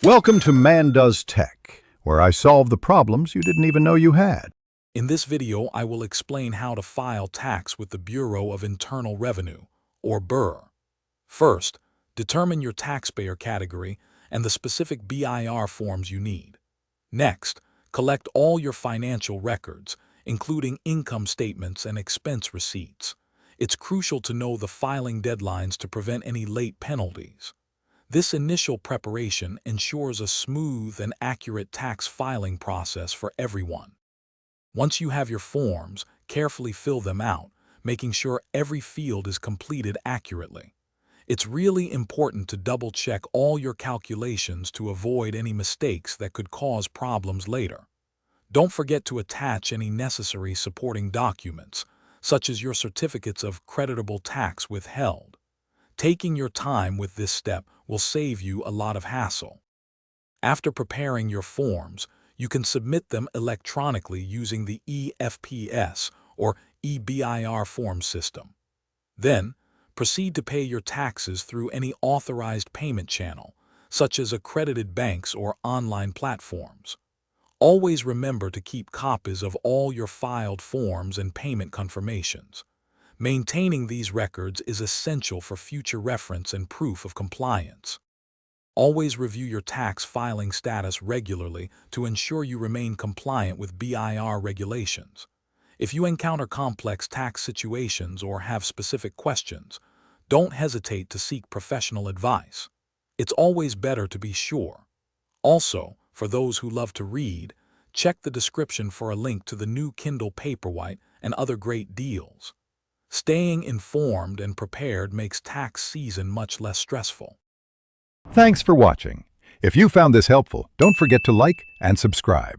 Welcome to Man Does Tech, where I solve the problems you didn't even know you had. In this video, I will explain how to file tax with the Bureau of Internal Revenue, or BIR. First, determine your taxpayer category and the specific BIR forms you need. Next, collect all your financial records, including income statements and expense receipts. It's crucial to know the filing deadlines to prevent any late penalties. This initial preparation ensures a smooth and accurate tax filing process for everyone. Once you have your forms, carefully fill them out, making sure every field is completed accurately. It's really important to double-check all your calculations to avoid any mistakes that could cause problems later. Don't forget to attach any necessary supporting documents, such as your certificates of creditable tax withheld. Taking your time with this step will save you a lot of hassle. After preparing your forms, you can submit them electronically using the EFPS or EBIR form system. Then, proceed to pay your taxes through any authorized payment channel, such as accredited banks or online platforms. Always remember to keep copies of all your filed forms and payment confirmations. Maintaining these records is essential for future reference and proof of compliance. Always review your tax filing status regularly to ensure you remain compliant with BIR regulations. If you encounter complex tax situations or have specific questions, don't hesitate to seek professional advice. It's always better to be sure. Also, for those who love to read, check the description for a link to the new Kindle Paperwhite and other great deals. Staying informed and prepared makes tax season much less stressful. Thanks for watching. If you found this helpful, don't forget to like and subscribe.